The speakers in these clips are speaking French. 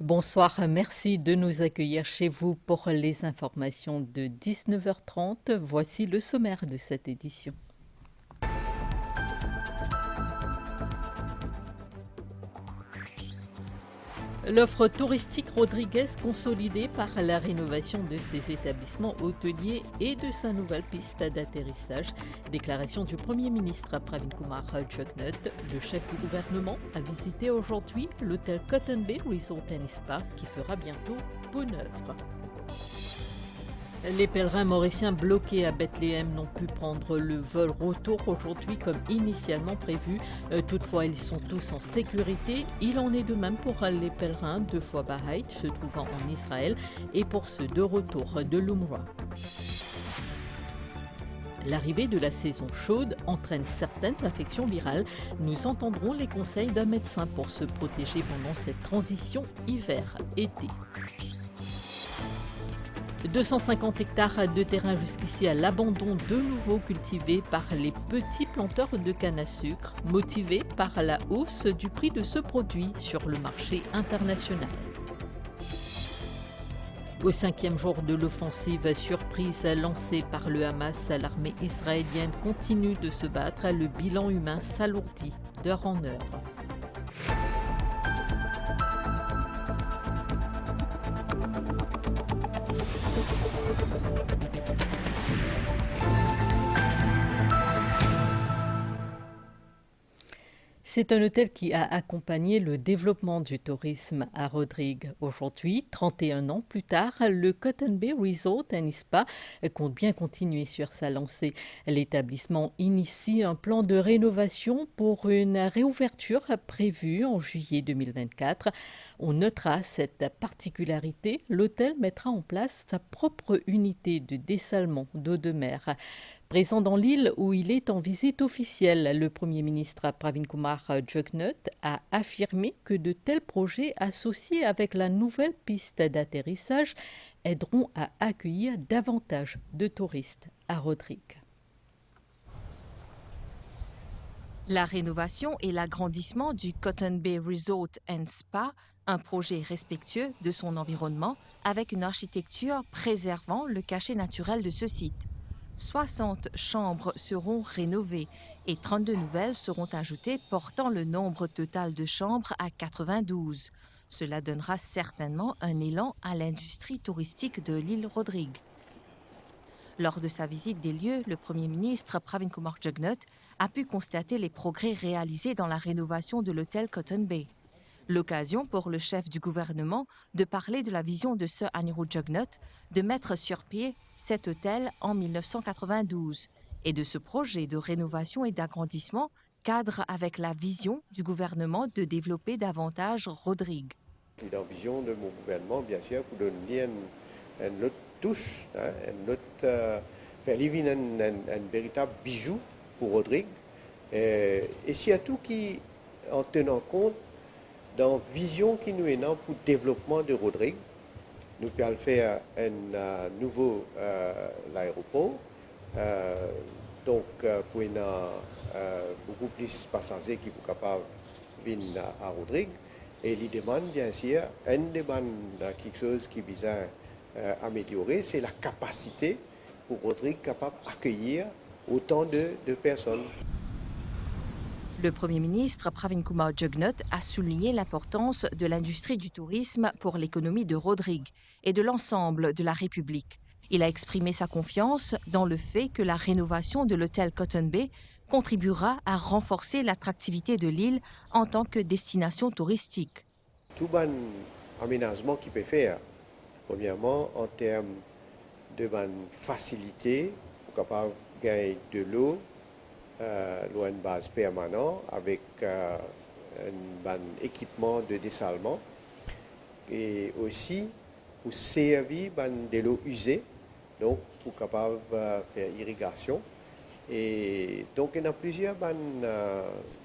Bonsoir, merci de nous accueillir chez vous pour les informations de 19h30. Voici le sommaire de cette édition. L'offre touristique Rodriguez consolidée par la rénovation de ses établissements hôteliers et de sa nouvelle piste d'atterrissage. Déclaration du Premier ministre Pravin Kumar Jugnauth. Le chef du gouvernement a visité aujourd'hui l'hôtel Cotton Bay Resort & Spa qui fera bientôt peau neuve. Les pèlerins mauriciens bloqués à Bethléem n'ont pu prendre le vol retour aujourd'hui comme initialement prévu. Toutefois, ils sont tous en sécurité. Il en est de même pour les pèlerins de foi Bahaït se trouvant en Israël et pour ceux de retour de l'Umrah. L'arrivée de la saison chaude entraîne certaines infections virales. Nous entendrons les conseils d'un médecin pour se protéger pendant cette transition hiver-été. 250 hectares de terrain jusqu'ici à l'abandon, de nouveau cultivés par les petits planteurs de canne à sucre, motivés par la hausse du prix de ce produit sur le marché international. Au 5e jour de l'offensive surprise lancée par le Hamas, l'armée israélienne continue de se battre. Le bilan humain s'alourdit d'heure en heure. C'est un hôtel qui a accompagné le développement du tourisme à Rodrigue. Aujourd'hui, 31 ans plus tard, le Cotton Bay Resort & Spa compte bien continuer sur sa lancée. L'établissement initie un plan de rénovation pour une réouverture prévue en juillet 2024. On notera cette particularité, l'hôtel mettra en place sa propre unité de dessalement d'eau de mer. Présent dans l'île où il est en visite officielle, le Premier ministre Pravin Kumar Jugnauth a affirmé que de tels projets associés avec la nouvelle piste d'atterrissage aideront à accueillir davantage de touristes à Rodrigue. La rénovation et l'agrandissement du Cotton Bay Resort & Spa, un projet respectueux de son environnement avec une architecture préservant le cachet naturel de ce site. 60 chambres seront rénovées et 32 nouvelles seront ajoutées, portant le nombre total de chambres à 92. Cela donnera certainement un élan à l'industrie touristique de l'île Rodrigue. Lors de sa visite des lieux, le Premier ministre Pravin Kumar Jugnauth a pu constater les progrès réalisés dans la rénovation de l'hôtel Cotton Bay. L'occasion pour le chef du gouvernement de parler de la vision de Sir Anirudh Jugnauth de mettre sur pied cet hôtel en 1992 et de ce projet de rénovation et d'agrandissement cadre avec la vision du gouvernement de développer davantage Rodrigue. La vision de mon gouvernement, bien sûr, pour donner une autre touche, une autre, faire vivre un véritable bijou pour Rodrigue. Et surtout qui, en tenant compte dans la vision qui nous est là pour le développement de Rodrigue, nous allons faire un nouveau l'aéroport, donc pour beaucoup plus de passagers qui sont capables de venir à Rodrigue. Et les demandes, bien sûr, une demande, quelque chose qui vise à améliorer, c'est la capacité pour Rodrigue capable d'accueillir autant de personnes. Le Premier ministre Pravin Kumar Jugnauth a souligné l'importance de l'industrie du tourisme pour l'économie de Rodrigue et de l'ensemble de la République. Il a exprimé sa confiance dans le fait que la rénovation de l'hôtel Cotton Bay contribuera à renforcer l'attractivité de l'île en tant que destination touristique. Tout bon aménagement qu'il peut faire, premièrement en termes de bonne facilité pour capable gagner de l'eau, loin de base permanent avec un bon équipement de dessalement et aussi pour servir de l'eau usée, donc pour capable faire irrigation. Et donc il y a plusieurs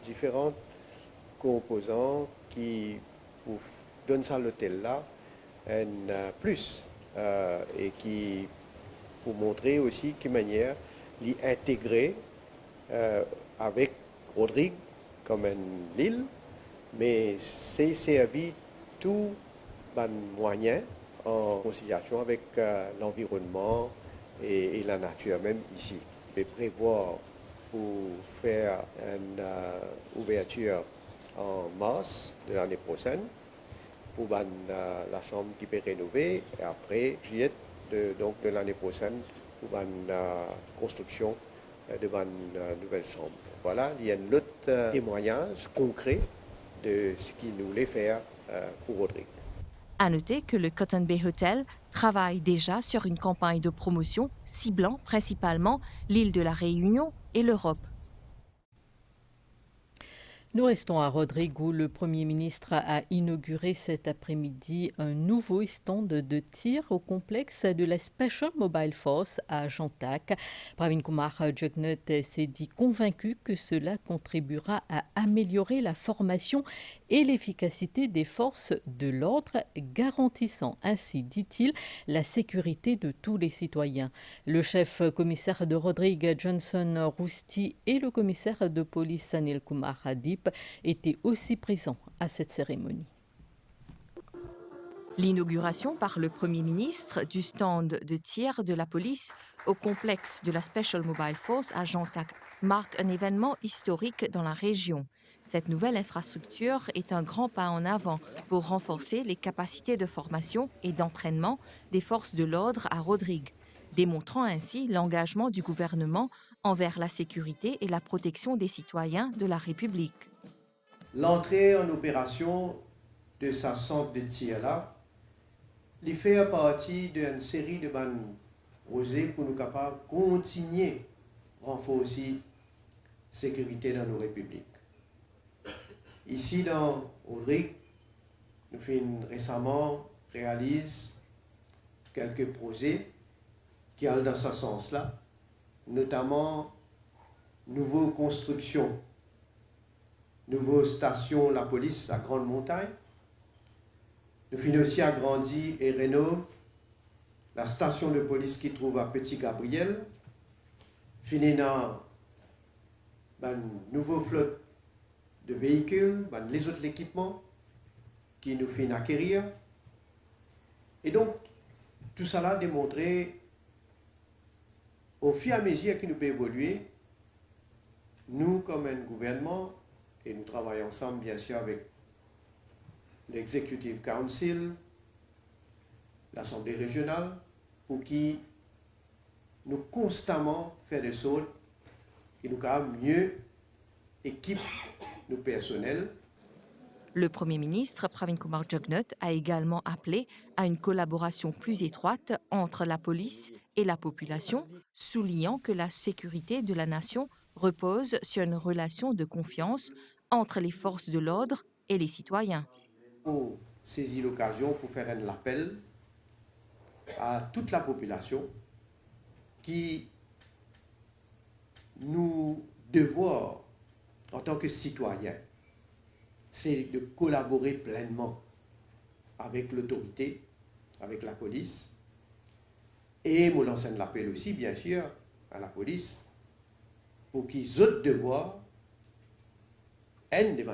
différents composants qui donnent ça à l'hôtel là un plus et qui pour montrer aussi quelle manière l'y intégrer avec Rodrigue comme une île, mais c'est servi tout ban moyens en conciliation avec l'environnement et la nature même ici. Je prévoir pour faire une ouverture en mars de l'année prochaine pour la chambre qui peut rénover et après juillet de l'année prochaine pour la construction de ma nouvelle chambre. Voilà, il y a un autre témoignage concret de ce qu'il nous voulait faire pour Rodrigue. À noter que le Cotton Bay Hotel travaille déjà sur une campagne de promotion ciblant principalement l'île de la Réunion et l'Europe. Nous restons à Rodrigue où le Premier ministre a inauguré cet après-midi un nouveau stand de tir au complexe de la Special Mobile Force à Jantac. Pravin Kumar Jugnauth s'est dit convaincu que cela contribuera à améliorer la formation et l'efficacité des forces de l'ordre, garantissant ainsi, dit-il, la sécurité de tous les citoyens. Le chef commissaire de Rodrigue, Johnson Rousty, et le commissaire de police, Anil Kumar Hadip, étaient aussi présents à cette cérémonie. L'inauguration par le Premier ministre du stand de tir de la police au complexe de la Special Mobile Force à Jantac marque un événement historique dans la région. Cette nouvelle infrastructure est un grand pas en avant pour renforcer les capacités de formation et d'entraînement des forces de l'ordre à Rodrigue, démontrant ainsi l'engagement du gouvernement envers la sécurité et la protection des citoyens de la République. L'entrée en opération de sa centre de tir-là, il fait partie d'une série de projets pour nous capables de continuer à renforcer la sécurité dans nos républiques. Ici, dans Rodrigue, nous faisons récemment réalise quelques projets qui allent dans ce sens-là, notamment nouvelles constructions, nouvelles stations la police à Grande Montagne. Nous finissons aussi agrandir et rénover la station de police qui trouve à Petit Gabriel. Finissons dans une nouvelle flotte de véhicules, les autres équipements qui nous finissent acquérir. Et donc, tout cela a démontré, au fur et à mesure que nous pouvons évoluer, nous, comme un gouvernement, et nous travaillons ensemble, bien sûr, avec l'Executive Council, l'Assemblée régionale, pour qui nous constamment faire des choses qui nous capables mieux équiper nos personnels. Le Premier ministre, Pravin Kumar Jugnauth, a également appelé à une collaboration plus étroite entre la police et la population, soulignant que la sécurité de la nation repose sur une relation de confiance entre les forces de l'ordre et les citoyens. Pour saisir l'occasion pour faire un appel à toute la population qui nous devoir en tant que citoyens, c'est de collaborer pleinement avec l'autorité, avec la police, et nous lançons l'appel aussi, bien sûr, à la police, pour qu'ils aient devoir, un des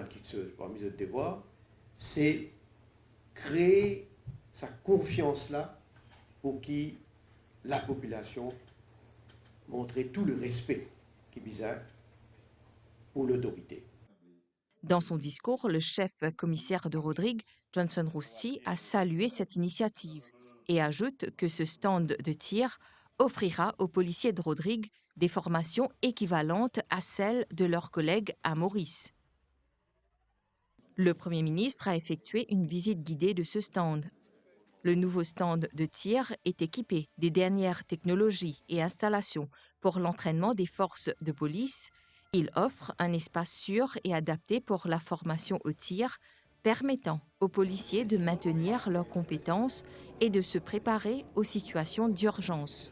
parmi les autres devoirs, c'est créer sa confiance-là pour que la population montre tout le respect qui bizarre pour l'autorité. Dans son discours, le chef commissaire de Rodrigue, Johnson Rousty, a salué cette initiative et ajoute que ce stand de tir offrira aux policiers de Rodrigue des formations équivalentes à celles de leurs collègues à Maurice. Le Premier ministre a effectué une visite guidée de ce stand. Le nouveau stand de tir est équipé des dernières technologies et installations pour l'entraînement des forces de police. Il offre un espace sûr et adapté pour la formation au tir, permettant aux policiers de maintenir leurs compétences et de se préparer aux situations d'urgence.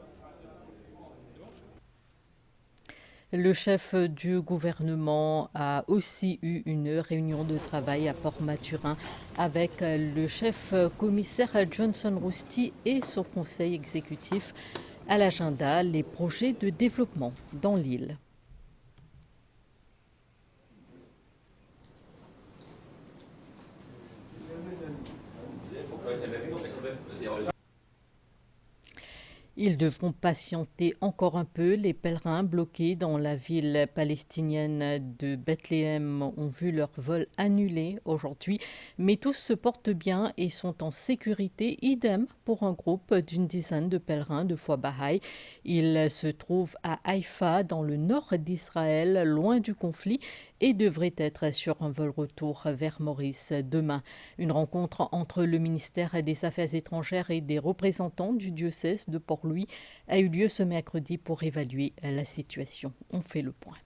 Le chef du gouvernement a aussi eu une réunion de travail à Port-Maturin avec le chef commissaire Johnson Rousty et son conseil exécutif. À l'agenda, les projets de développement dans l'île. Ils devront patienter encore un peu. Les pèlerins bloqués dans la ville palestinienne de Bethléem ont vu leur vol annulé aujourd'hui. Mais tous se portent bien et sont en sécurité. Idem pour un groupe d'une dizaine de pèlerins de foi Baha'i. Ils se trouvent à Haïfa, dans le nord d'Israël, loin du conflit, et devraient être sur un vol retour vers Maurice demain. Une rencontre entre le ministère des Affaires étrangères et des représentants du diocèse de Port-Louis a eu lieu ce mercredi pour évaluer la situation. On fait le point.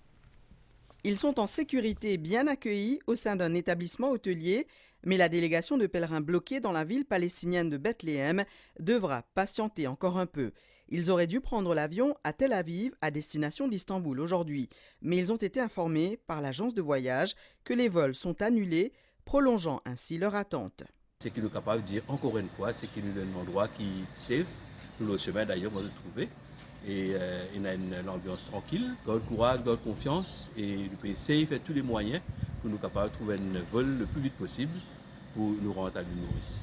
Ils sont en sécurité et bien accueillis au sein d'un établissement hôtelier, mais la délégation de pèlerins bloqués dans la ville palestinienne de Bethléem devra patienter encore un peu. Ils auraient dû prendre l'avion à Tel Aviv à destination d'Istanbul aujourd'hui, mais ils ont été informés par l'agence de voyage que les vols sont annulés, prolongeant ainsi leur attente. Ce qu'il est capable de dire encore une fois, c'est qu'il nous donne un endroit qui est safe, pour le chemin d'ailleurs, on va se trouver. Et il a une ambiance tranquille, garde courage, garde confiance, et le pays safe et tous les moyens pour nous capables de trouver un vol le plus vite possible pour nous rendre à l'île Maurice.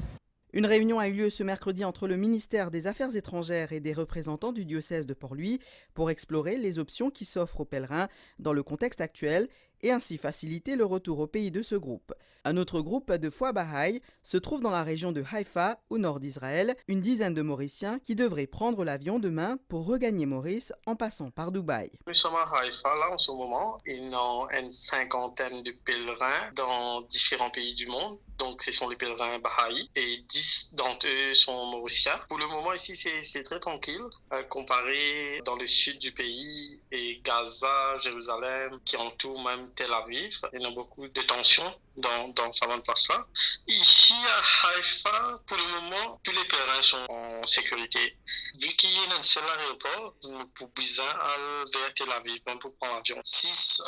Une réunion a eu lieu ce mercredi entre le ministère des Affaires étrangères et des représentants du diocèse de Port-Louis pour explorer les options qui s'offrent aux pèlerins dans le contexte actuel et ainsi faciliter le retour au pays de ce groupe. Un autre groupe de foi Baha'i se trouve dans la région de Haïfa, au nord d'Israël, une dizaine de Mauriciens qui devraient prendre l'avion demain pour regagner Maurice en passant par Dubaï. Nous sommes à Haïfa là en ce moment. Il y a une cinquantaine de pèlerins dans différents pays du monde. Donc, ce sont les pèlerins Baha'i et 10 d'entre eux sont mauriciens. Pour le moment, ici, c'est très tranquille. Comparé dans le sud du pays et Gaza, Jérusalem, qui entoure même Tel Aviv, il y a beaucoup de tensions dans cette place-là. Ici, à Haïfa, pour le moment, tous les pèlerins sont en sécurité. Vu qu'il y a un seul aéroport, nous pouvons aller vers Tel Aviv, même pour prendre l'avion. 6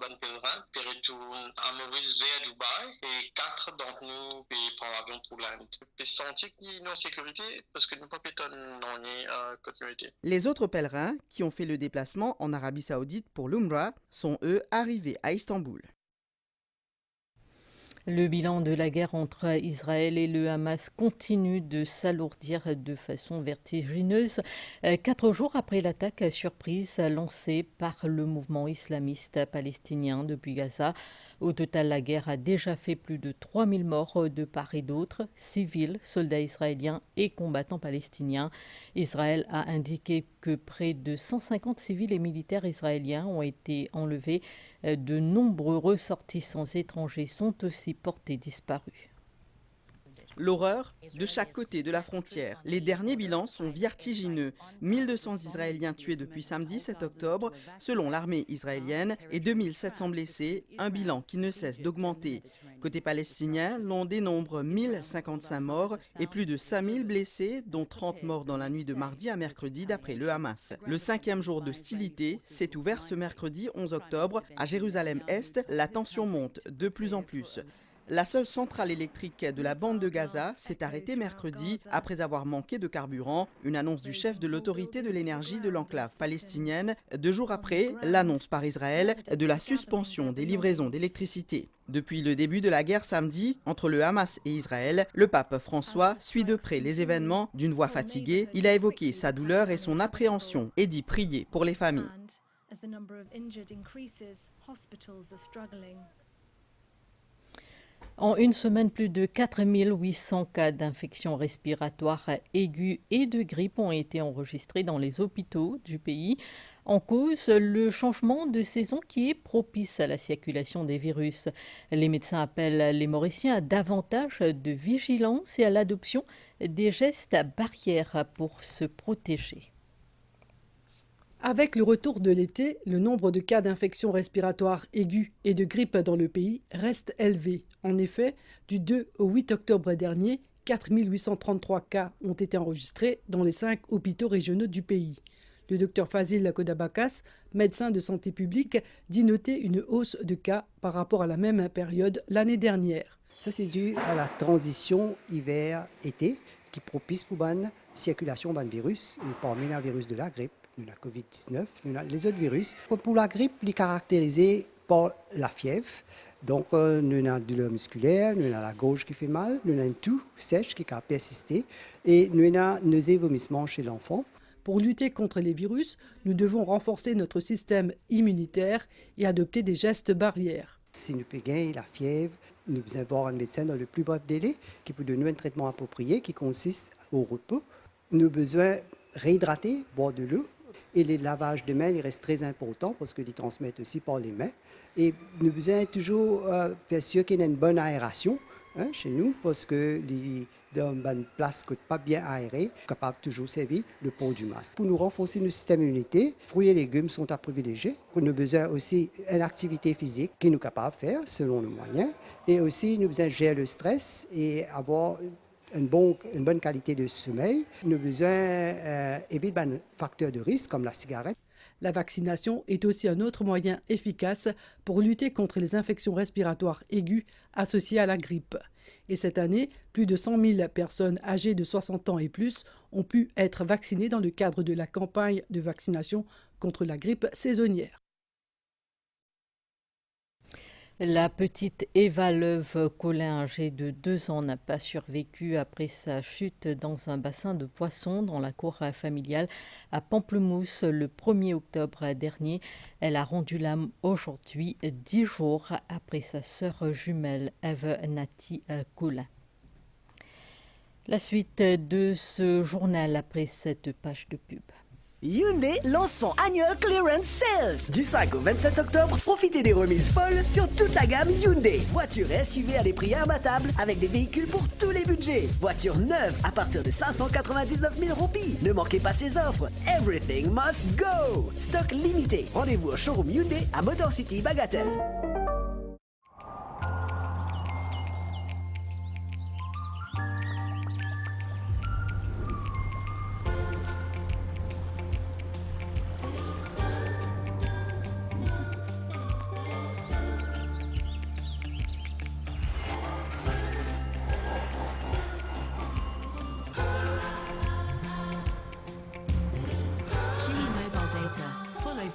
bonnes pèlerins retournent à Maurice vers Dubaï et 4 d'entre nous prennent l'avion pour l'Inde. Je sens qu'il y a en sécurité parce que nous ne pouvons pas continuité. Les autres pèlerins qui ont fait le déplacement en Arabie Saoudite pour l'Umrah sont eux arrivés à Istanbul. Le bilan de la guerre entre Israël et le Hamas continue de s'alourdir de façon vertigineuse. 4 jours après l'attaque surprise lancée par le mouvement islamiste palestinien depuis Gaza, au total, la guerre a déjà fait plus de 3000 morts de part et d'autre, civils, soldats israéliens et combattants palestiniens. Israël a indiqué que près de 150 civils et militaires israéliens ont été enlevés. De nombreux ressortissants étrangers sont aussi portés disparus. L'horreur de chaque côté de la frontière. Les derniers bilans sont vertigineux. 1200 Israéliens tués depuis samedi 7 octobre, selon l'armée israélienne, et 2700 blessés, un bilan qui ne cesse d'augmenter. Côté palestinien, l'on dénombre 1055 morts et plus de 5000 blessés, dont 30 morts dans la nuit de mardi à mercredi d'après le Hamas. Le 5e jour d'hostilité s'est ouvert ce mercredi 11 octobre à Jérusalem-Est. La tension monte de plus en plus. La seule centrale électrique de la bande de Gaza s'est arrêtée mercredi après avoir manqué de carburant, une annonce du chef de l'autorité de l'énergie de l'enclave palestinienne, 2 jours après l'annonce par Israël de la suspension des livraisons d'électricité. Depuis le début de la guerre samedi entre le Hamas et Israël, le pape François suit de près les événements. D'une voix fatiguée, il a évoqué sa douleur et son appréhension et dit prier pour les familles. En une semaine, plus de 4800 cas d'infections respiratoires aiguës et de grippe ont été enregistrés dans les hôpitaux du pays. En cause, le changement de saison qui est propice à la circulation des virus. Les médecins appellent les Mauriciens à davantage de vigilance et à l'adoption des gestes barrières pour se protéger. Avec le retour de l'été, le nombre de cas d'infections respiratoires aiguës et de grippe dans le pays reste élevé. En effet, du 2 au 8 octobre dernier, 4833 cas ont été enregistrés dans les 5 hôpitaux régionaux du pays. Le docteur Fazil Kodabakas, médecin de santé publique, dit noter une hausse de cas par rapport à la même période l'année dernière. Ça, c'est dû à la transition hiver-été qui propice pour la circulation du virus, et parmi les virus de la grippe. Nous avons Covid-19, nous avons les autres virus. Pour la grippe, il est caractérisé par la fièvre. Donc, nous avons une douleur musculaire, nous avons la gorge qui fait mal, nous avons une toux sèche qui a persisté et nous avons nausées et vomissements chez l'enfant. Pour lutter contre les virus, nous devons renforcer notre système immunitaire et adopter des gestes barrières. Si nous pouvons gagner la fièvre, nous devons voir un médecin dans le plus bref délai qui peut donner un traitement approprié qui consiste au repos. Nous avons besoin de réhydrater, boire de l'eau. Et les lavages de mains, ils restent très importants parce qu'ils transmettent aussi par les mains. Et nous avons besoin toujours faire sûr qu'il y ait une bonne aération chez nous parce que dans une place qui n'est pas bien aérée, capable de toujours servir le port du masque. Pour nous renforcer notre système immunitaire, fruits et légumes sont à privilégier. Nous avons besoin aussi d'une activité physique que nous sommes capables de faire selon nos moyens. Et aussi, nous avons besoin de gérer le stress et avoir une bonne qualité de sommeil. Nous avons besoin d'éviter des facteurs de risque comme la cigarette. La vaccination est aussi un autre moyen efficace pour lutter contre les infections respiratoires aiguës associées à la grippe. Et cette année, plus de 100 000 personnes âgées de 60 ans et plus ont pu être vaccinées dans le cadre de la campagne de vaccination contre la grippe saisonnière. La petite Eva Leuve Collin, âgée de 2 ans, n'a pas survécu après sa chute dans un bassin de poissons dans la cour familiale à Pamplemousse le 1er octobre dernier. Elle a rendu l'âme aujourd'hui, 10 jours après sa sœur jumelle Eve Nati Collin. La suite de ce journal après cette page de pub. Hyundai lance son annual clearance sales. Du 5 au 27 octobre, profitez des remises folles sur toute la gamme Hyundai. Voitures et SUV à des prix imbattables avec des véhicules pour tous les budgets. Voitures neuves à partir de 599 000 roupies. Ne manquez pas ces offres. Everything must go. Stock limité. Rendez-vous au showroom Hyundai à Motor City Bagatelle.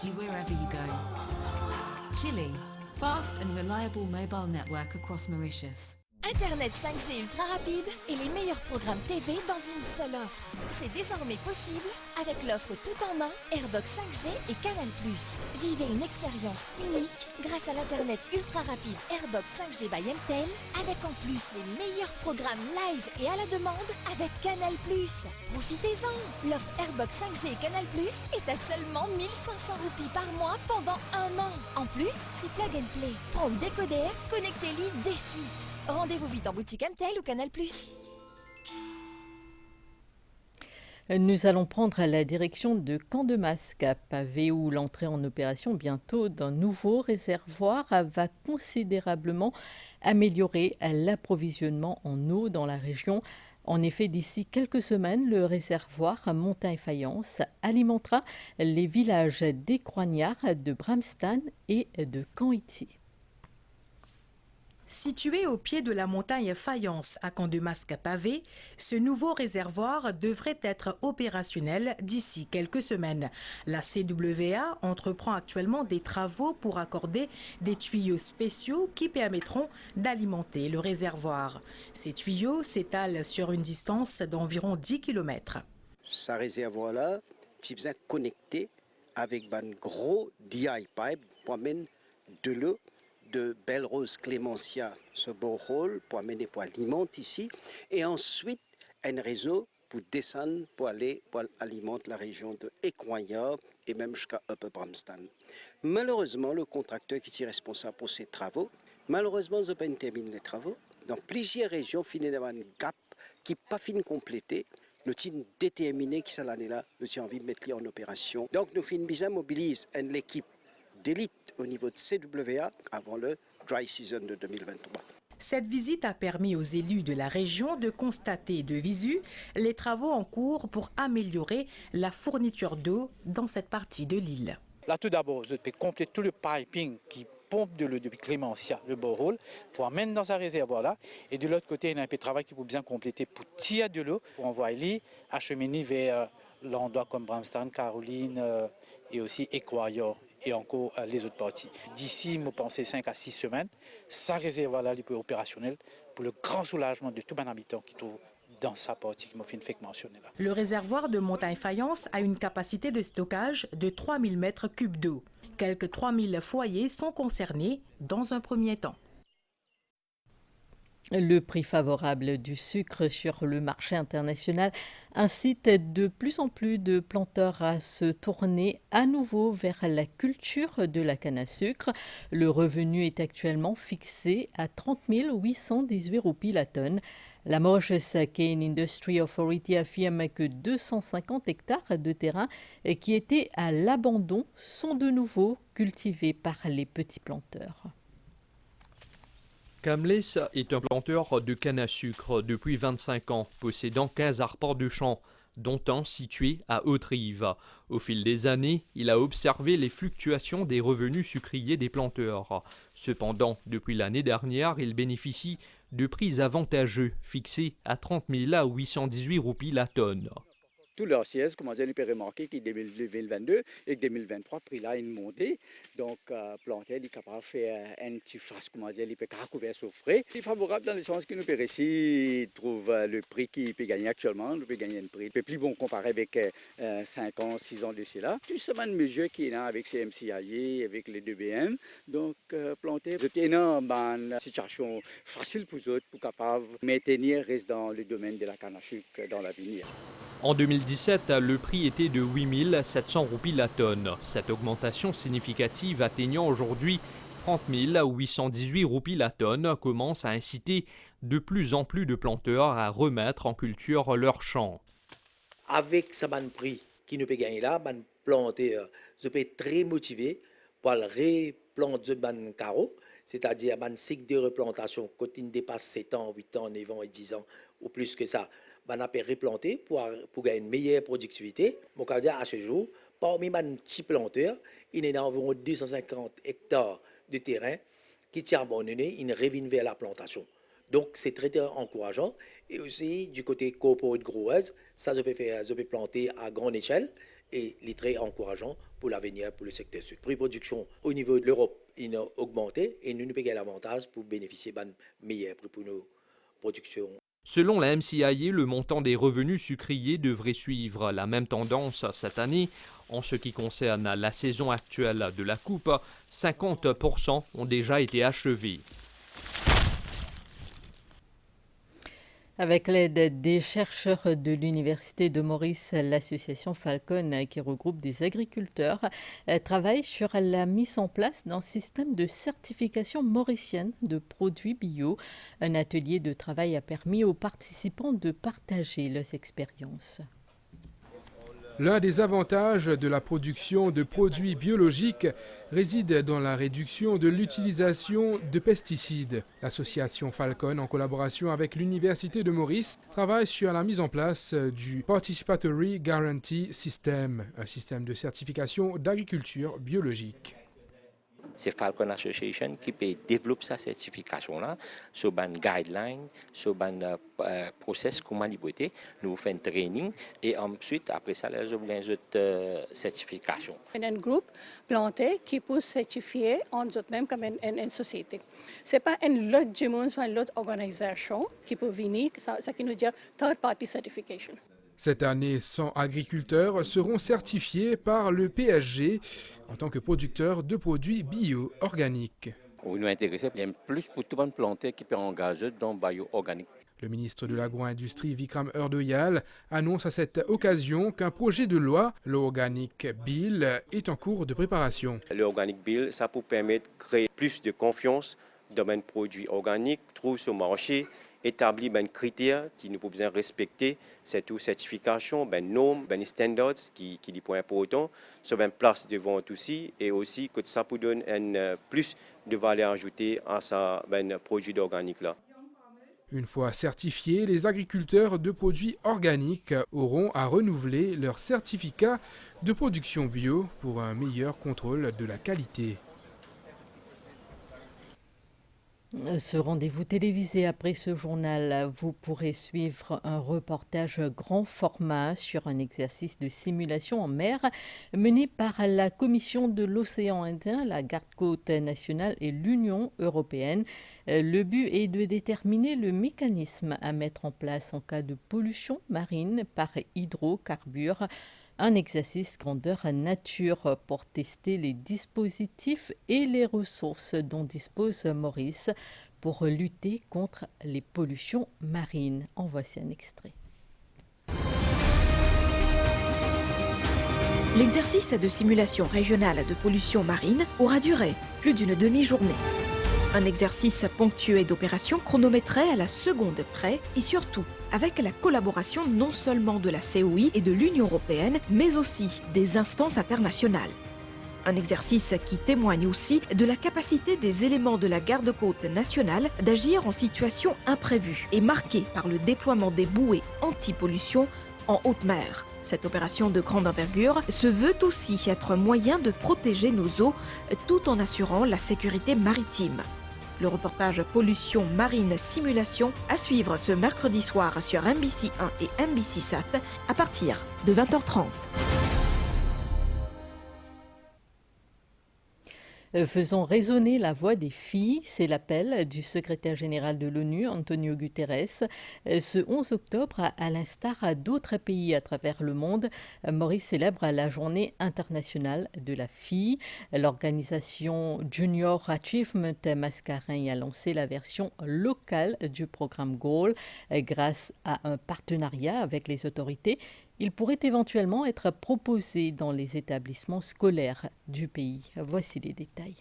You wherever you go. Chili, fast and reliable mobile network across Mauritius. Internet 5G ultra rapide et les meilleurs programmes TV dans une seule offre. C'est désormais possible avec l'offre tout en un Airbox 5G et Canal+. Vivez une expérience unique grâce à l'Internet ultra rapide Airbox 5G by MTEL avec en plus les meilleurs programmes live et à la demande avec Canal+. Profitez-en. L'offre Airbox 5G et Canal+ est à seulement 1 500 roupies par mois pendant 1 an. En plus, c'est plug and play. Pro ou décodeur, connectez-les dès suite. Rendez-vous vite en boutique MTEL ou Canal+. Nous allons prendre la direction de Camp-de-Masque à Pavé où l'entrée en opération bientôt d'un nouveau réservoir va considérablement améliorer l'approvisionnement en eau dans la région. En effet, d'ici quelques semaines, le réservoir Montagne-Faïence alimentera les villages des Croignards, de Bramstan et de Camp-Ity. Situé au pied de la montagne Faïence à Camp-de-Masque à Pavé, ce nouveau réservoir devrait être opérationnel d'ici quelques semaines. La CWA entreprend actuellement des travaux pour accorder des tuyaux spéciaux qui permettront d'alimenter le réservoir. Ces tuyaux s'étalent sur une distance d'environ 10 km. Ce réservoir-là, tu besoin connecté avec un gros DI pipe pour amener de l'eau de Belle-Rose Clémentia, ce borehole pour amener pour alimenter ici, et ensuite un réseau pour descendre pour aller pour alimenter la région de Écroyard et même jusqu'à Upper Bramstan. Malheureusement, le contracteur qui est responsable pour ces travaux, malheureusement, ils n'ont pas terminé les travaux. Dans plusieurs régions, il y a un gap qui n'est pas fini de compléter. Nous sommes déterminés que cette année-là, nous avons envie de mettre en opération. Donc, nous finissons mobiliser l'équipe d'élite au niveau de CWA avant le dry season de 2023. Cette visite a permis aux élus de la région de constater de visu les travaux en cours pour améliorer la fourniture d'eau dans cette partie de l'île. Là, tout d'abord, je vais compléter tout le piping qui pompe de l'eau depuis Clémentia, le borehole, pour amener dans un réservoir-là. Et de l'autre côté, il y a un peu de travail qui peut bien compléter pour tirer de l'eau, pour envoyer acheminer vers l'endroit comme Bramstan, Caroline et aussi Équayor. Et encore les autres parties. D'ici, je pense 5 à 6 semaines, ça réservoir-là peut être opérationnel pour le grand soulagement de tous les habitants qui trouvent dans sa partie qui m'a fait mentionner là. Le réservoir de Montagne Faïence a une capacité de stockage de 3000 mètres cubes d'eau. Quelques 3000 foyers sont concernés dans un premier temps. Le prix favorable du sucre sur le marché international incite de plus en plus de planteurs à se tourner à nouveau vers la culture de la canne à sucre. Le revenu est actuellement fixé à 30 818 roupies la tonne. La Mauritius Cane Industry Authority affirme que 250 hectares de terrain qui étaient à l'abandon sont de nouveau cultivés par les petits planteurs. Kamles est un planteur de canne à sucre depuis 25 ans, possédant 15 arpents de champs, dont un situé à Haute-Rive. Au fil des années, il a observé les fluctuations des revenus sucriers des planteurs. Cependant, depuis l'année dernière, il bénéficie de prix avantageux, fixés à 30 818 roupies la tonne. Tout leur siège, comment dire, on peut remarquer qu'en 2022 et 2023, le prix là est monté. Donc, planter, il est capable de faire un petit face, comment dire, il peut couvrir son frais. C'est favorable dans le sens que nous pouvons ici trouver le prix qu'il peut gagner actuellement. Nous pouvons gagner un prix un peu plus bon comparé avec 5 ans, 6 ans de cela. Tout ça, une mesure qui est là avec CMCIA, avec les 2BM. Donc, planter, c'est une situation facile pour eux, pour capable de maintenir, reste dans le domaine de la canne à sucre dans l'avenir. En 2017, le prix était de 8 700 roupies la tonne. Cette augmentation significative atteignant aujourd'hui 30 818 roupies la tonne commence à inciter de plus en plus de planteurs à remettre en culture leurs champs. Avec ce prix qui nous peut gagner là, les planteurs sont très motivés pour replanter le carreau, c'est-à-dire un cycle de replantation quand il dépasse 7 ans, 8 ans, 9 ans et 10 ans ou plus que ça. On a replanter pour gagner une meilleure productivité. Donc, à ce jour, parmi les petits planteurs, il y a environ 250 hectares de terrain qui sont abandonnés, ils reviennent vers la plantation. Donc, c'est très encourageant. Et aussi, du côté corporate growers, ça je peux planter à grande échelle et c'est très encourageant pour l'avenir pour le secteur sucre. Le prix de production au niveau de l'Europe, il a augmenté et nous avons l'avantage pour bénéficier d'un meilleur prix pour nos productions. Selon la MCIA, le montant des revenus sucriers devrait suivre la même tendance cette année. En ce qui concerne la saison actuelle de la coupe, 50% ont déjà été achevés. Avec l'aide des chercheurs de l'Université de Maurice, l'association Falcon, qui regroupe des agriculteurs, travaille sur la mise en place d'un système de certification mauricienne de produits bio. Un atelier de travail a permis aux participants de partager leurs expériences. L'un des avantages de la production de produits biologiques réside dans la réduction de l'utilisation de pesticides. L'association Falcon, en collaboration avec l'Université de Maurice, travaille sur la mise en place du Participatory Guarantee System, un système de certification d'agriculture biologique. C'est Falcon Association qui peut développer sa certification là, sur un guideline, sur un process comment liberté. Nous faisons un training et ensuite après ça, nous avons une autre certification. Il y a un groupe planté qui peut certifier en même comme une société. Ce n'est pas une autre du monde, c'est une autre organisation qui peut venir, ça qui nous dit third party certification. Cette année, 100 agriculteurs seront certifiés par le PSG en tant que producteurs de produits bio-organiques. Nous nous intéressons bien plus pour tout le monde planter qui peut engager dans le bio-organique. Le ministre de l'Agro-Industrie, Vikram Urdoyal, annonce à cette occasion qu'un projet de loi, l'Organic Bill, est en cours de préparation. L'Organic Bill, ça peut permettre de créer plus de confiance dans les produits organiques, trouver sur le marché, établir des critères qui nous pouvons respecter, c'est tout certification, des normes, des standards qui sont point importants, sur une place de vente aussi, et aussi que ça peut donner plus de valeur ajoutée à ces produits organiques là. Une fois certifiés, les agriculteurs de produits organiques auront à renouveler leur certificat de production bio pour un meilleur contrôle de la qualité. Ce rendez-vous télévisé après ce journal, vous pourrez suivre un reportage grand format sur un exercice de simulation en mer mené par la Commission de l'océan Indien, la Garde-côte nationale et l'Union européenne. Le but est de déterminer le mécanisme à mettre en place en cas de pollution marine par hydrocarbures. Un exercice grandeur nature pour tester les dispositifs et les ressources dont dispose Maurice pour lutter contre les pollutions marines. En voici un extrait. L'exercice de simulation régionale de pollution marine aura duré plus d'une demi-journée. Un exercice ponctué d'opérations chronométrées à la seconde près et surtout avec la collaboration non seulement de la COI et de l'Union européenne, mais aussi des instances internationales. Un exercice qui témoigne aussi de la capacité des éléments de la garde-côte nationale d'agir en situation imprévue et marquée par le déploiement des bouées anti-pollution en haute mer. Cette opération de grande envergure se veut aussi être un moyen de protéger nos eaux tout en assurant la sécurité maritime. Le reportage Pollution marine simulation à suivre ce mercredi soir sur MBC 1 et MBC Sat à partir de 20h30. Faisons résonner la voix des filles, c'est l'appel du secrétaire général de l'ONU, Antonio Guterres. Ce 11 octobre, à l'instar d'autres pays à travers le monde, Maurice célèbre la journée internationale de la fille. L'organisation Junior Achievement Mascarin a lancé la version locale du programme GOAL grâce à un partenariat avec les autorités. Il pourrait éventuellement être proposé dans les établissements scolaires du pays. Voici les détails.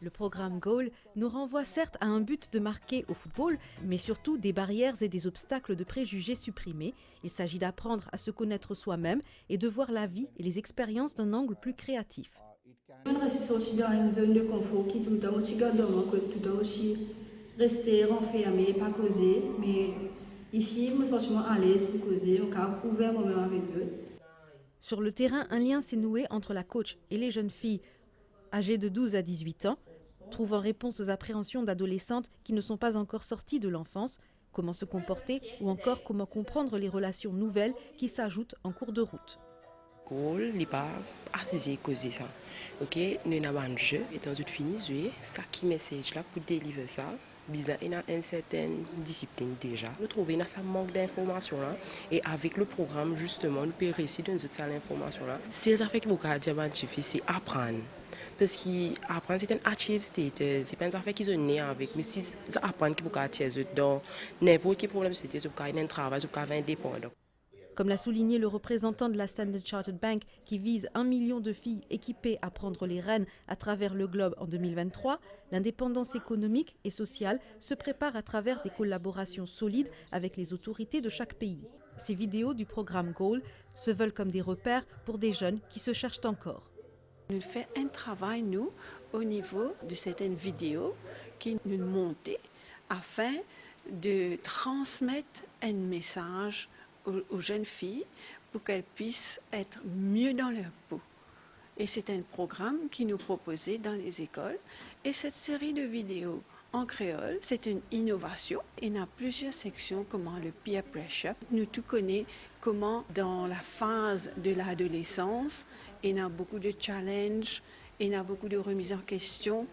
Le programme GOAL nous renvoie certes à un but de marquer au football, mais surtout des barrières et des obstacles de préjugés supprimés. Il s'agit d'apprendre à se connaître soi-même et de voir la vie et les expériences d'un angle plus créatif. Rester sorti dans une zone de confort qui tout le temps aussi gardant, tout le temps aussi rester renfermé, pas causer, mais ici, je me sens à l'aise pour causer, au cas ouvert au même avec eux. Sur le terrain, un lien s'est noué entre la coach et les jeunes filles âgées de 12 à 18 ans, trouvant réponse aux appréhensions d'adolescentes qui ne sont pas encore sorties de l'enfance, comment se comporter ou encore comment comprendre les relations nouvelles qui s'ajoutent en cours de route. Goal n'est pas assez causé ça. OK, nous avons un jeu et dans une fini jouer, ça qui message là pour délivrer ça. Il y a une certaine discipline déjà. Nous trouvons que ça manque d'informations là. Et avec le programme, justement, nous pouvons réussir de nous donner cette information-là. C'est ça fait que vous avez dit c'est apprendre. Parce qu'apprendre, c'est un achieve status. C'est pas une affaire qu'ils ont né avec. Mais si ça apprendre que vous avez dans n'importe quel problème, c'est que vous avez un travail, vous avez indépendant. Comme l'a souligné le représentant de la Standard Chartered Bank qui vise 1 million de filles équipées à prendre les rênes à travers le globe en 2023, l'indépendance économique et sociale se prépare à travers des collaborations solides avec les autorités de chaque pays. Ces vidéos du programme GOAL se veulent comme des repères pour des jeunes qui se cherchent encore. Nous faisons un travail, nous, au niveau de certaines vidéos qui nous montent afin de transmettre un message aux jeunes filles pour qu'elles puissent être mieux dans leur peau. Et c'est un programme qui nous proposait dans les écoles. Et cette série de vidéos en créole, c'est une innovation. Il y a plusieurs sections, comme le peer pressure. Nous tout connaissons comment dans la phase de l'adolescence, il y a beaucoup de challenges, il y a beaucoup de remises en question.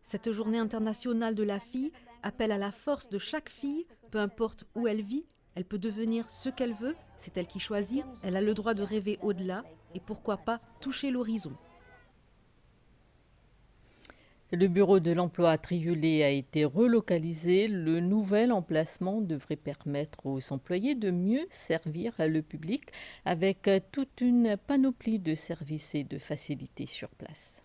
Cette journée internationale de la fille appelle à la force de chaque fille, peu importe où elle vit. Elle peut devenir ce qu'elle veut, c'est elle qui choisit, elle a le droit de rêver au-delà et pourquoi pas toucher l'horizon. Le bureau de l'emploi à Triolet a été relocalisé. Le nouvel emplacement devrait permettre aux employés de mieux servir le public avec toute une panoplie de services et de facilités sur place.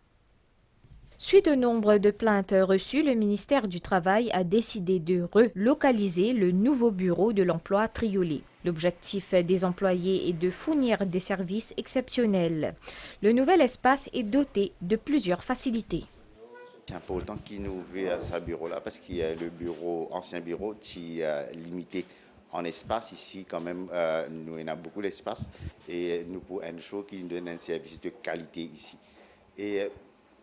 Suite au nombre de plaintes reçues, le ministère du Travail a décidé de relocaliser le nouveau bureau de l'emploi à Triolet. L'objectif des employés est de fournir des services exceptionnels. Le nouvel espace est doté de plusieurs facilités. C'est important qu'il nous ouvre à ce bureau-là parce qu'il y a le ancien bureau qui est limité en espace. Ici, quand même, nous avons beaucoup d'espace et nous pouvons ensure qu'il nous donne un service de qualité ici. Et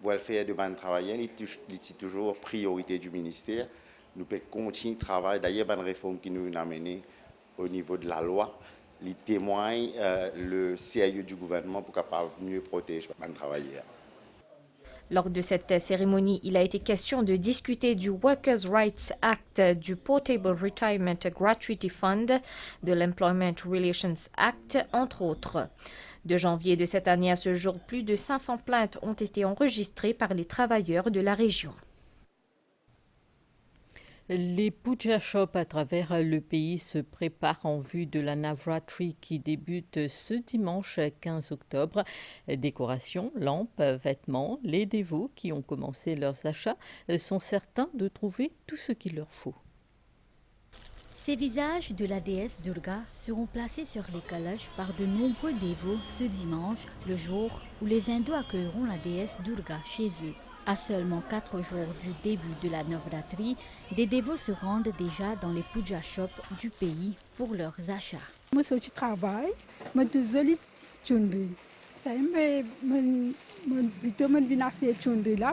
welfare de ban travailleurs est toujours priorité du ministère. Nous pouvons continuer le travail. D'ailleurs, une réforme qui nous a mené au niveau de la loi, il témoigne le sérieux du gouvernement pour capable mieux protéger les travailleurs. Lors de cette cérémonie, il a été question de discuter du Workers' Rights Act, du Portable Retirement Gratuity Fund, de l'Employment Relations Act, entre autres. De janvier de cette année à ce jour, plus de 500 plaintes ont été enregistrées par les travailleurs de la région. Les puja shops à travers le pays se préparent en vue de la Navratri qui débute ce dimanche 15 octobre. Décorations, lampes, vêtements, les dévots qui ont commencé leurs achats sont certains de trouver tout ce qu'il leur faut. Ces visages de la déesse Durga seront placés sur les caloches par de nombreux dévots ce dimanche, le jour où les hindous accueilleront la déesse Durga chez eux. À seulement 4 jours du début de la Navratri, des dévots se rendent déjà dans les puja shops du pays pour leurs achats. Moi, je travaille, je suis jolie chundri.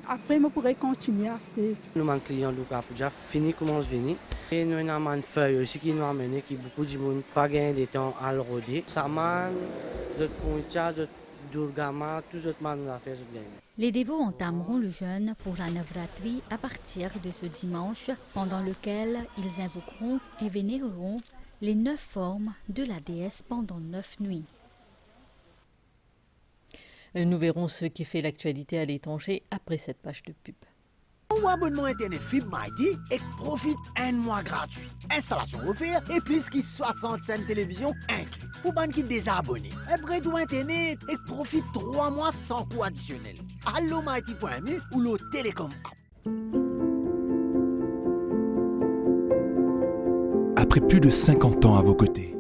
Après, je pourrai continuer à faire. Nous avons clients déjà fini comment je venais. Et nous avons une feuille aussi qui nous a amené, qui beaucoup de monde pas gagné de temps à le roder. Saman, d'autres ponchas, d'autres Durgama, tous autres man nous a fait gagner. Les dévots entameront le jeûne pour la Navratri à partir de ce dimanche, pendant lequel ils invoqueront et vénéreront les 9 formes de la déesse pendant 9 nuits. Nous verrons ce qui fait l'actualité à l'étranger après cette page de pub. Ou abonnement Internet Fibre Mighty et profite un mois gratuit. Installation offerte et plus que 65 télévisions inclus. Pour les qui désabonnés, upgrade ou Internet et profite 3 mois sans coût additionnel. Allo Mighty.mu ou le Télécom App. Après plus de 50 ans à vos côtés,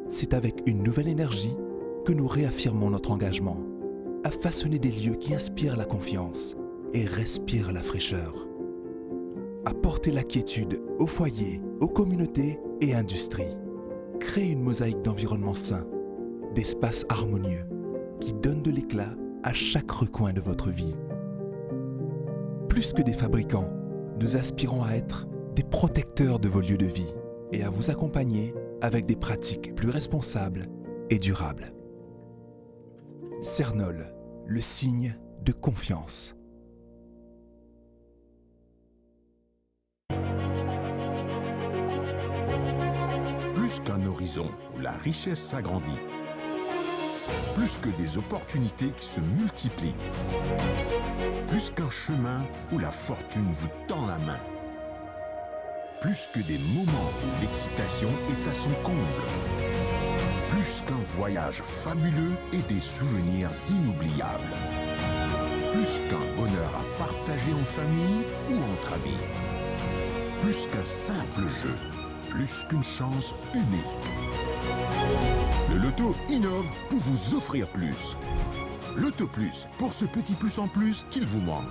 c'est avec une nouvelle énergie que nous réaffirmons notre engagement à façonner des lieux qui inspirent la confiance et respirent la fraîcheur. À porter la quiétude aux foyers, aux communautés et industries. Créer une mosaïque d'environnements sains, d'espaces harmonieux qui donnent de l'éclat à chaque recoin de votre vie. Plus que des fabricants, nous aspirons à être des protecteurs de vos lieux de vie et à vous accompagner avec des pratiques plus responsables et durables. Cernol, le signe de confiance. Plus qu'un horizon où la richesse s'agrandit, plus que des opportunités qui se multiplient, plus qu'un chemin où la fortune vous tend la main, plus que des moments où l'excitation est à son comble, plus qu'un voyage fabuleux et des souvenirs inoubliables, plus qu'un bonheur à partager en famille ou entre amis, plus qu'un simple jeu, plus qu'une chance unique. Le Loto innove pour vous offrir plus. Loto Plus, pour ce petit plus en plus qu'il vous manque.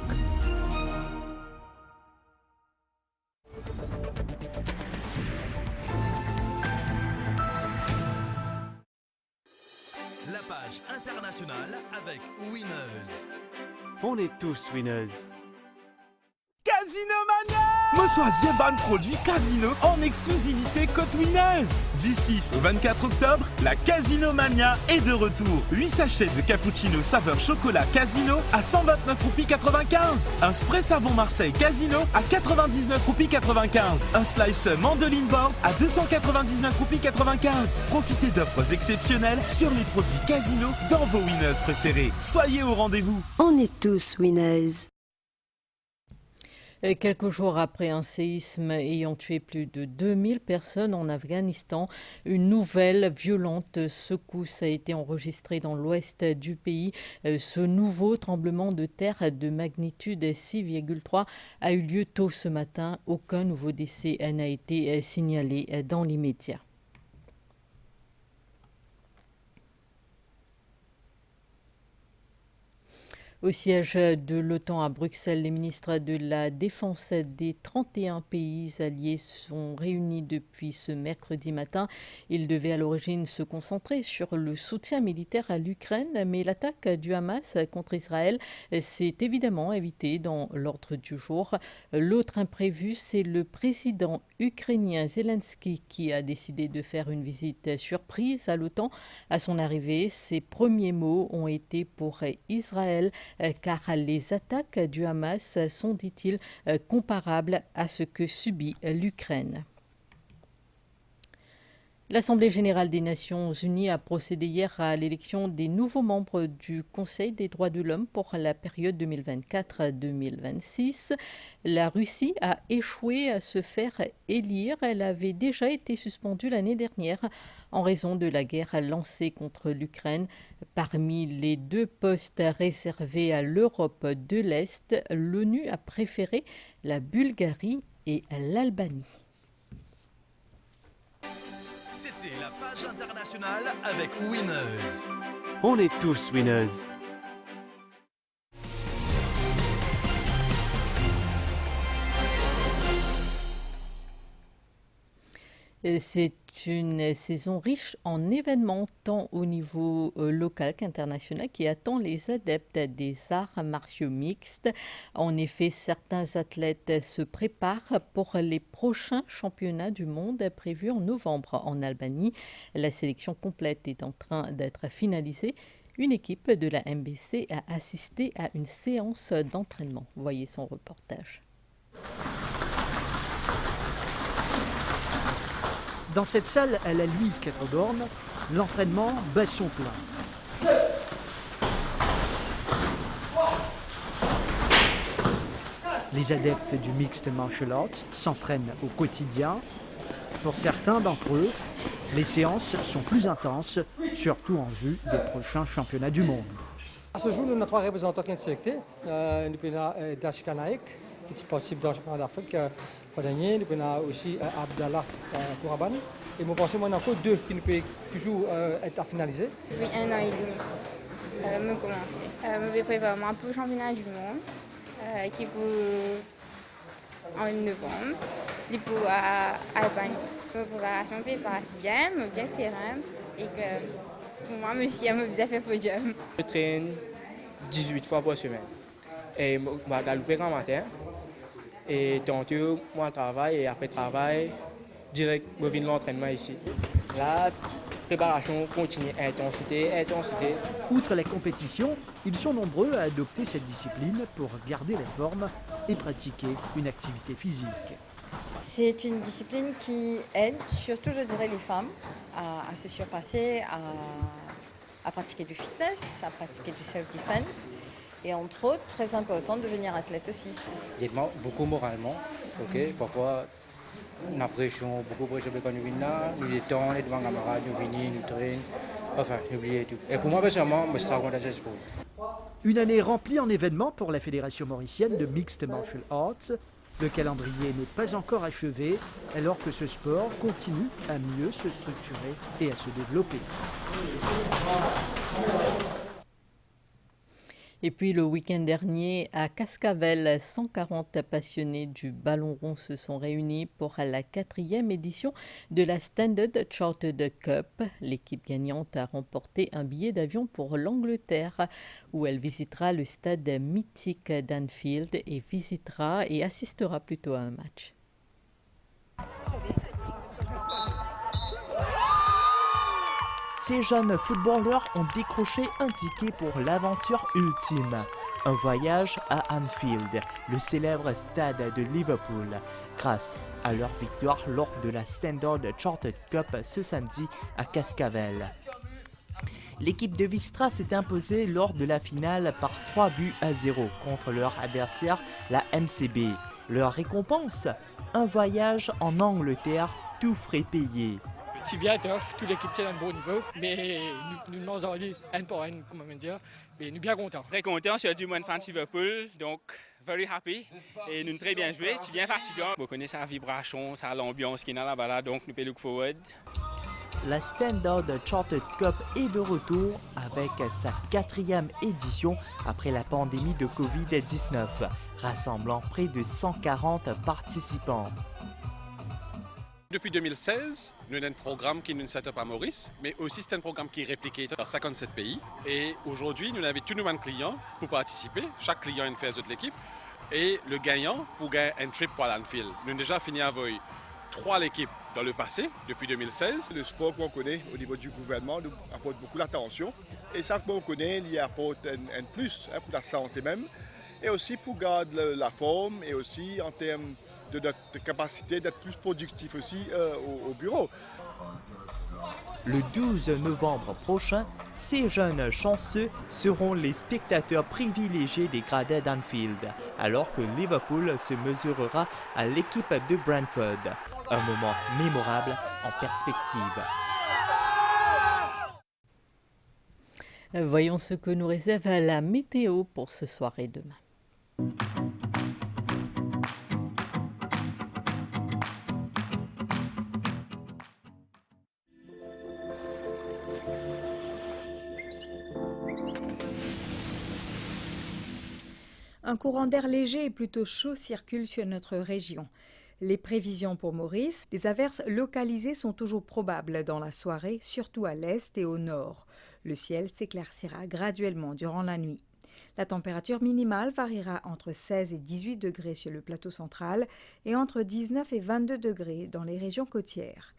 La page internationale avec Winners. On est tous winners. Casino Mania! Me choisir ban produit Casino en exclusivité Côte Winners. Du 6 au 24 octobre, la Casino Mania est de retour. 8 sachets de cappuccino saveur chocolat Casino à 129,95 roupies. Un spray savon Marseille Casino à 99,95 roupies. Un slice mandoline board à 299,95 roupies. Profitez d'offres exceptionnelles sur les produits Casino dans vos Winners préférés. Soyez au rendez-vous. On est tous Winners. Quelques jours après un séisme ayant tué plus de 2000 personnes en Afghanistan, une nouvelle violente secousse a été enregistrée dans l'ouest du pays. Ce nouveau tremblement de terre de magnitude 6,3 a eu lieu tôt ce matin. Aucun nouveau décès n'a été signalé dans l'immédiat. Au siège de l'OTAN à Bruxelles, les ministres de la Défense des 31 pays alliés sont réunis depuis ce mercredi matin. Ils devaient à l'origine se concentrer sur le soutien militaire à l'Ukraine, mais l'attaque du Hamas contre Israël s'est évidemment invitée dans l'ordre du jour. L'autre imprévu, c'est le président ukrainien Zelensky qui a décidé de faire une visite surprise à l'OTAN. À son arrivée, ses premiers mots ont été pour Israël, car les attaques du Hamas sont, dit-il, comparables à ce que subit l'Ukraine. L'Assemblée générale des Nations unies a procédé hier à l'élection des nouveaux membres du Conseil des droits de l'homme pour la période 2024-2026. La Russie a échoué à se faire élire. Elle avait déjà été suspendue l'année dernière en raison de la guerre lancée contre l'Ukraine. Parmi les 2 postes réservés à l'Europe de l'Est, l'ONU a préféré la Bulgarie et l'Albanie. C'était la page internationale avec Winners. On est tous winners. C'est une saison riche en événements tant au niveau local qu'international qui attend les adeptes des arts martiaux mixtes. En effet, certains athlètes se préparent pour les prochains championnats du monde prévus en novembre en Albanie. La sélection complète est en train d'être finalisée. Une équipe de la MBC a assisté à une séance d'entraînement. Voyez son reportage. Dans cette salle à la Louise Quatreborne, l'entraînement bat son plein. Les adeptes du Mixed Martial Arts s'entraînent au quotidien. Pour certains d'entre eux, les séances sont plus intenses, surtout en vue des prochains championnats du monde. À ce jour, nous avons 3 représentants qui sont sélectés. Nous avons Dashka Naik, qui participe dans le championnat d'Afrique. Nous avons aussi Abdallah Kouraban. Et moi, je pense qu'il y en a encore 2 qui ne peuvent toujours être à finaliser. Oui, 1 an et demi, me commencer. Je vais préparer pour le championnat du monde, qui pour en novembre, et pour Albanie. Ma préparation passe bien, bien serein, et que pour moi, monsieur, je vais faire podium. Je traîne 18 fois par semaine. Et je vais louper quand matin. Et tantôt, moi, je travaille et après travail, direct, je viens de l'entraînement ici. La préparation continue, intensité. Outre la compétition, ils sont nombreux à adopter cette discipline pour garder la forme et pratiquer une activité physique. C'est une discipline qui aide, surtout je dirais les femmes, à se surpasser, à pratiquer du fitness, à pratiquer du self-defense. Et entre autres, très important de devenir athlète aussi. Il y a beaucoup moralement, parfois nous pression, beaucoup de pression quand nous venons là, nous étons, les devant camarades, nous venons, nous traînons, enfin, n'oubliez tout. Et pour moi, personnellement, je suis très content de ce sport. Une année remplie en événements pour la Fédération mauricienne de Mixed Martial Arts. Le calendrier n'est pas encore achevé, alors que ce sport continue à mieux se structurer et à se développer. Et puis le week-end dernier, à Cascavel, 140 passionnés du ballon rond se sont réunis pour la 4e édition de la Standard Chartered Cup. L'équipe gagnante a remporté un billet d'avion pour l'Angleterre, où elle visitera le stade mythique d'Anfield et assistera plutôt à un match. Ces jeunes footballeurs ont décroché un ticket pour l'aventure ultime, un voyage à Anfield, le célèbre stade de Liverpool, grâce à leur victoire lors de la Standard Chartered Cup ce samedi à Cascavel. L'équipe de Vistra s'est imposée lors de la finale par 3-0 contre leur adversaire, la MCB. Leur récompense, un voyage en Angleterre, tout frais payé. C'est bien tough, toute l'équipe est à un bon niveau, mais nous nous allons un pour un, comment dire, mais nous sommes bien contents. Très contents, je suis du fan de Liverpool, donc very happy. Et nous avons très bien joué, c'est bien fatigant. Vous connaissez la vibration, l'ambiance qui est là-bas, donc nous pouvons look forward. la Standard Chartered Cup est de retour avec sa 4e édition après la pandémie de Covid-19, rassemblant près de 140 participants. Depuis 2016, nous avons un programme qui nous set up à Maurice, mais aussi c'est un programme qui est répliqué dans 57 pays. Et aujourd'hui, nous avons tous nos clients pour participer. Chaque client a une phase de l'équipe. Et le gagnant pour gagner un trip pour l'Anfield. Nous avons déjà fini avec 3 équipes dans le passé, depuis 2016. Le sport qu'on connaît au niveau du gouvernement nous apporte beaucoup d'attention. Et ça qu'on connaît, il y apporte un plus pour la santé même. Et aussi pour garder la forme et aussi en termes de notre capacité d'être plus productif aussi au bureau. Le 12 novembre prochain, ces jeunes chanceux seront les spectateurs privilégiés des gradins d'Anfield, alors que Liverpool se mesurera à l'équipe de Brentford. Un moment mémorable en perspective. Voyons ce que nous réserve la météo pour ce soir et demain. Un courant d'air léger et plutôt chaud circule sur notre région. Les prévisions pour Maurice, les averses localisées sont toujours probables dans la soirée, surtout à l'est et au nord. Le ciel s'éclaircira graduellement durant la nuit. La température minimale variera entre 16 et 18 degrés sur le plateau central et entre 19 et 22 degrés dans les régions côtières.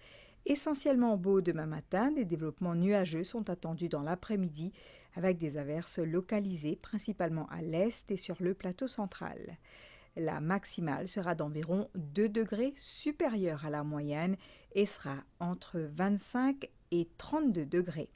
Essentiellement beau demain matin, des développements nuageux sont attendus dans l'après-midi avec des averses localisées principalement à l'est et sur le plateau central. La maximale sera d'environ 2 degrés supérieure à la moyenne et sera entre 25 et 32 degrés.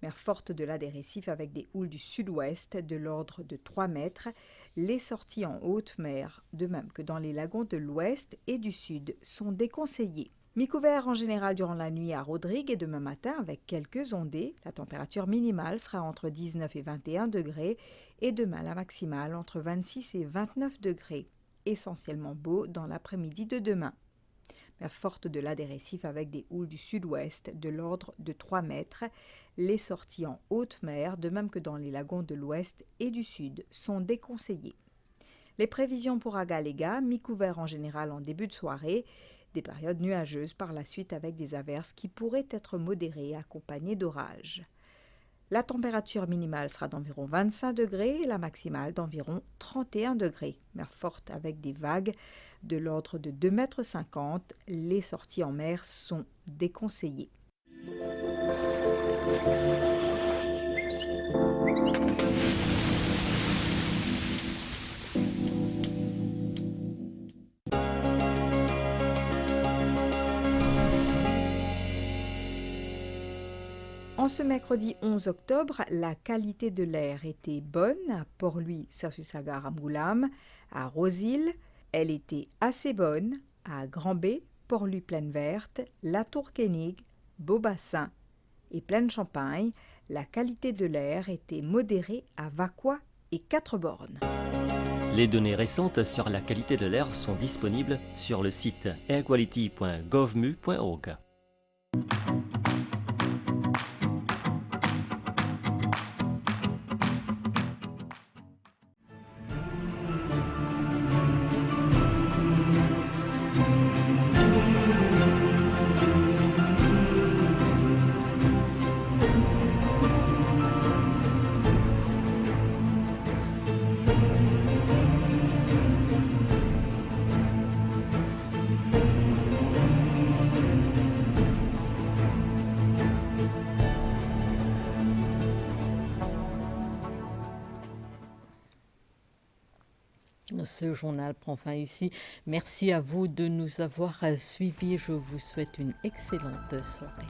Mer forte de la des récifs avec des houles du sud-ouest de l'ordre de 3 mètres. Les sorties en haute mer, de même que dans les lagons de l'ouest et du sud, sont déconseillées. Mi-couvert en général durant la nuit à Rodrigue et demain matin avec quelques ondées. La température minimale sera entre 19 et 21 degrés et demain la maximale entre 26 et 29 degrés. Essentiellement beau dans l'après-midi de demain. Mer forte de la des récifs avec des houles du sud-ouest de l'ordre de 3 mètres. Les sorties en haute mer, de même que dans les lagons de l'ouest et du sud, sont déconseillées. Les prévisions pour Agalega, mi-couvert en général en début de soirée. Des périodes nuageuses par la suite avec des averses qui pourraient être modérées accompagnées d'orages. La température minimale sera d'environ 25 degrés et la maximale d'environ 31 degrés. Mer forte avec des vagues de l'ordre de 2,50 m. Les sorties en mer sont déconseillées. En ce mercredi 11 octobre, la qualité de l'air était bonne à Port-Louis, Saint-Susagar, Amgoulam, à Rosil. Elle était assez bonne à Grand-Bay, Port-Louis, Plaine Verte, La Tour-Kénig, Beaubassin et Plaine-Champagne. La qualité de l'air était modérée à Vaqua et 4 bornes. Les données récentes sur la qualité de l'air sont disponibles sur le site airquality.govmu.org. Ce journal prend fin ici. Merci à vous de nous avoir suivis. Je vous souhaite une excellente soirée.